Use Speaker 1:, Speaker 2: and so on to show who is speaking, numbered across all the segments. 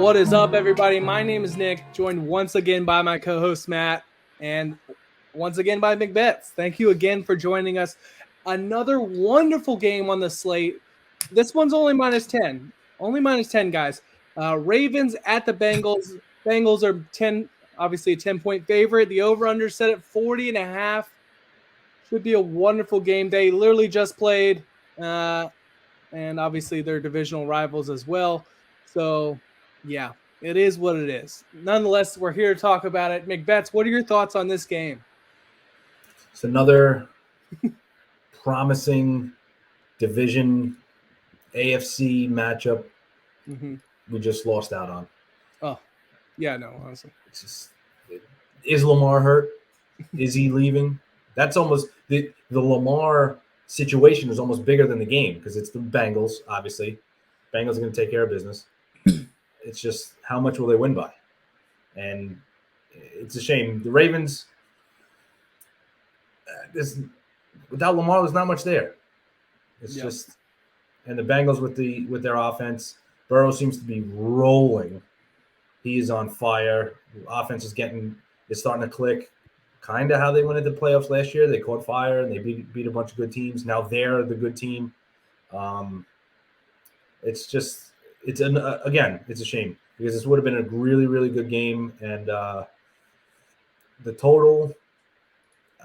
Speaker 1: What is up, everybody? My name is Nick, joined once again by my co-host Matt, and once again by McBets. Thank you again for joining us. Another wonderful game on the slate. This one's only minus 10. Only minus 10, guys. Ravens at the Bengals. Bengals are 10, obviously a 10-point favorite. The over-under set at 40.5. Should be a wonderful game. They literally just played, and obviously they're divisional rivals as well. So, yeah, it is what it is. Nonetheless, we're here to talk about it. McBets, what are your thoughts on this game?
Speaker 2: It's another promising division AFC matchup we just lost out on.
Speaker 1: Oh, yeah, no, honestly.
Speaker 2: It's just, is Lamar hurt? Is he leaving? That's almost the Lamar situation is almost bigger than the game because it's the Bengals, obviously. Bengals are going to take care of business. It's just how much will they win by? And it's a shame. The Ravens, without Lamar, there's not much there. It's just, and the Bengals with their offense, Burrow seems to be rolling. He is on fire. The offense is starting to click. Kind of how they went into the playoffs last year. They caught fire and they beat a bunch of good teams. Now they're the good team. It's a shame because this would have been a really, really good game. And the total,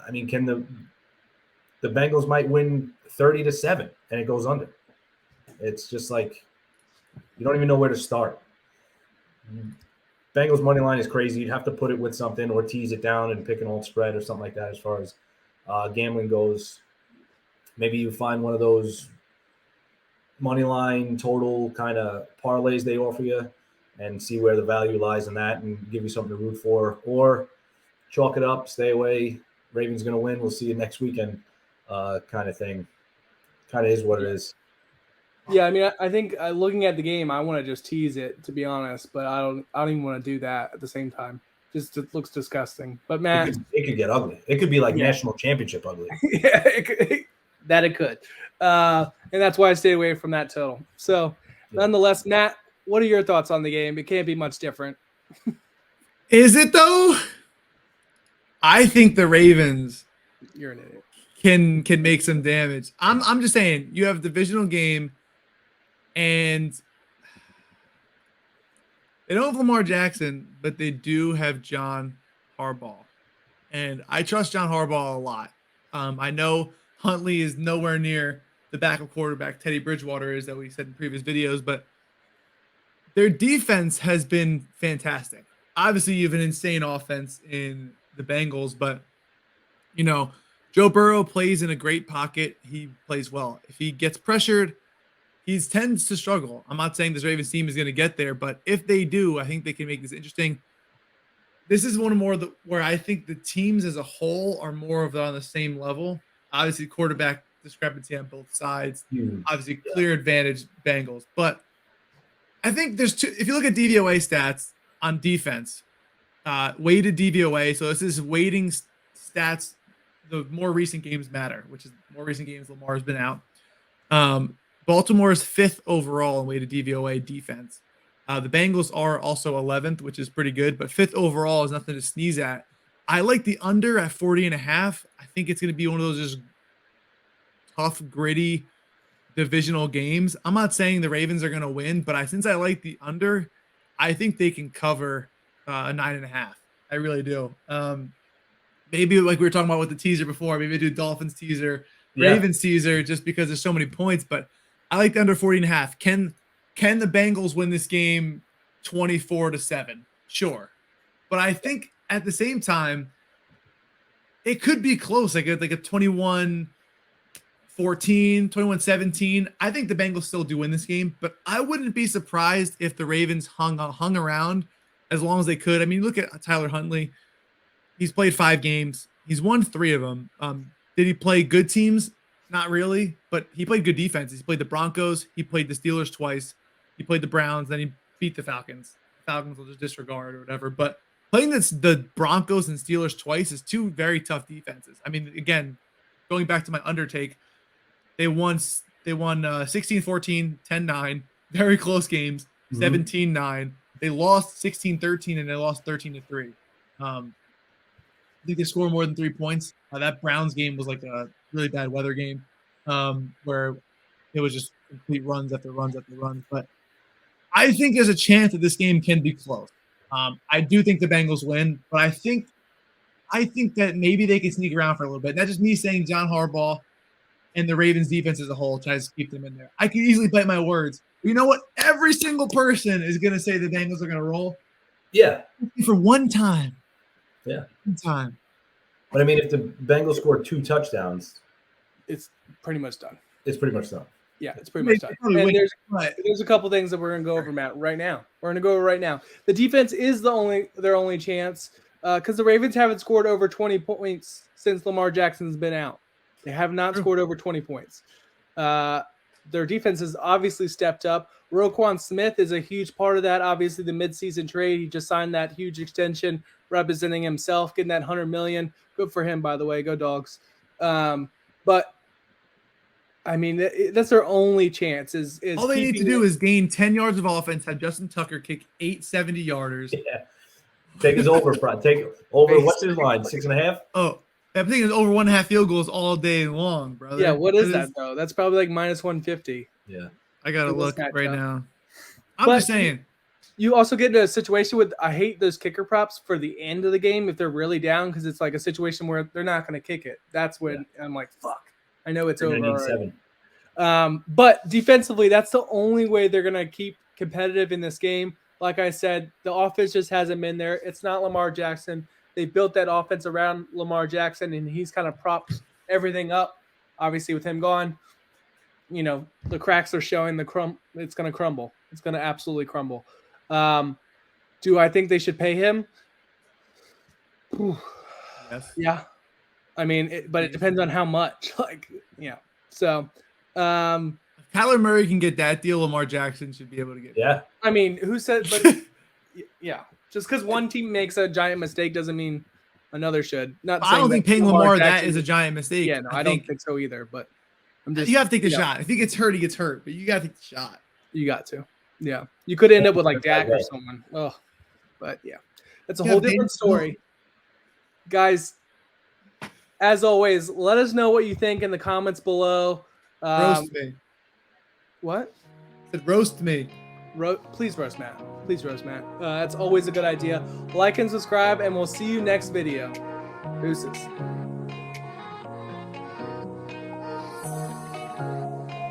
Speaker 2: I mean, the Bengals might win 30-7 and it goes under. It's just like you don't even know where to start. Bengals money line is crazy. You'd have to put it with something or tease it down and pick an old spread or something like that as far as gambling goes. Maybe you find one of those money line total kind of parlays they offer you and see where the value lies in that and give you something to root for, or chalk it up, stay away. Ravens going to win. We'll see you next weekend kind of thing. Kind of is what it is.
Speaker 1: Yeah, I mean, I think looking at the game, I want to just tease it, to be honest, but I don't even want to do that at the same time. Just it looks disgusting. But Matt,
Speaker 2: it could get ugly. It could be like national championship ugly.
Speaker 1: Yeah, it could. And that's why I stayed away from that total. So, nonetheless, Matt, what are your thoughts on the game? It can't be much different.
Speaker 3: Is it though? I think the Ravens
Speaker 1: You're an idiot.
Speaker 3: can make some damage. I'm just saying, you have a divisional game and they don't have Lamar Jackson, but they do have John Harbaugh. And I trust John Harbaugh a lot. I know Huntley is nowhere near the backup quarterback Teddy Bridgewater is that we said in previous videos, but their defense has been fantastic. Obviously, you have an insane offense in the Bengals, but, you know, Joe Burrow plays in a great pocket. He plays well. If he gets pressured, he tends to struggle. I'm not saying this Ravens team is going to get there, but if they do, I think they can make this interesting. This is one more where I think the teams as a whole are more of on the same level. Obviously, quarterback discrepancy on both sides. Obviously, clear advantage Bengals. But I think there's two. If you look at DVOA stats on defense, weighted DVOA. So this is weighting stats. The more recent games matter, which is more recent games Lamar has been out. Baltimore is 5th overall in weighted DVOA defense. The Bengals are also 11th, which is pretty good, but 5th overall is nothing to sneeze at. I like the under at 40.5. I think it's going to be one of those just tough, gritty divisional games. I'm not saying the Ravens are going to win, but since I like the under, I think they can cover a 9.5. I really do. Maybe like we were talking about with the teaser before, maybe do Dolphins teaser, Ravens teaser, just because there's so many points, but I like the under 40.5. Can the Bengals win this game 24-7? Sure. But I think at the same time, it could be close, like a 21-14, 21-17. I think the Bengals still do win this game, but I wouldn't be surprised if the Ravens hung around as long as they could. I mean, look at Tyler Huntley. He's played 5 games. He's won 3 of them. Did he play good teams? Not really, but he played good defenses. He played the Broncos. He played the Steelers twice. He played the Browns. Then he beat the Falcons. The Falcons will just disregard or whatever. But playing the Broncos and Steelers twice is 2 very tough defenses. I mean, again, going back to my undertake, they won 16-14, 10-9, very close games, 17-9. They lost 16-13 and they lost 13-3. I think they scored more than 3 points. That Browns game was like a really bad weather game where it was just complete runs after runs after runs. But I think there's a chance that this game can be close. I do think the Bengals win, but I think that maybe they can sneak around for a little bit. That's just me saying John Harbaugh and the Ravens defense as a whole tries to keep them in there. I can easily bite my words. You know what? Every single person is going to say the Bengals are going to roll.
Speaker 2: Yeah.
Speaker 3: For one time.
Speaker 2: Yeah.
Speaker 3: One time.
Speaker 2: But I mean, if the Bengals score 2 touchdowns,
Speaker 1: it's pretty much done.
Speaker 2: It's pretty much done.
Speaker 1: Yeah, it's pretty much done. And there's a couple things that we're going to go over, Matt, right now. We're going to go over right now. The defense is their only chance because the Ravens haven't scored over 20 points since Lamar Jackson's been out. They have not scored over 20 points. Their defense has obviously stepped up. Roquan Smith is a huge part of that. Obviously, the midseason trade, he just signed that huge extension representing himself, getting that $100 million. Good for him, by the way. Go Dogs. But I mean, that's their only chance. Is
Speaker 3: all they need to do is gain 10 yards of offense, have Justin Tucker kick 8 70-yarders.
Speaker 2: Yeah. Take his over front. Take over. What's his line? 6.5?
Speaker 3: Oh, I'm thinking it's over 1.5 field goals all day long, brother.
Speaker 1: Yeah, what is that, though? That's probably like minus 150.
Speaker 2: Yeah.
Speaker 3: I got to look right now. I'm
Speaker 1: But
Speaker 3: just saying.
Speaker 1: You also get into a situation with, I hate those kicker props for the end of the game if they're really down because it's like a situation where they're not going to kick it. That's when I'm like, fuck. I know it's over already. But defensively, that's the only way they're going to keep competitive in this game. Like I said, the offense just hasn't been there. It's not Lamar Jackson. They built that offense around Lamar Jackson, and he's kind of propped everything up. Obviously, with him gone, you know, the cracks are showing. It's going to crumble. It's going to absolutely crumble. Do I think they should pay him?
Speaker 3: Yes.
Speaker 1: Yeah. I mean, but it depends on how much. Like, yeah. So,
Speaker 3: if Kyler Murray can get that deal, Lamar Jackson should be able to get.
Speaker 2: Yeah.
Speaker 1: I mean, who said? But yeah, just because one team makes a giant mistake doesn't mean another should.
Speaker 3: I don't think paying Lamar that is a giant mistake.
Speaker 1: Yeah, no, I don't think so either. But I'm just,
Speaker 3: you have to take the shot. If he gets hurt, he gets hurt. But you got to take the shot.
Speaker 1: You got to. Yeah, you could end up with like Dak or someone. Oh, but yeah, that's a whole different story, guys. As always, let us know what you think in the comments below.
Speaker 3: Roast me.
Speaker 1: What?
Speaker 3: I said roast me.
Speaker 1: Please roast Matt. Please roast Matt. That's always a good idea. Like and subscribe, and we'll see you next video. Deuces.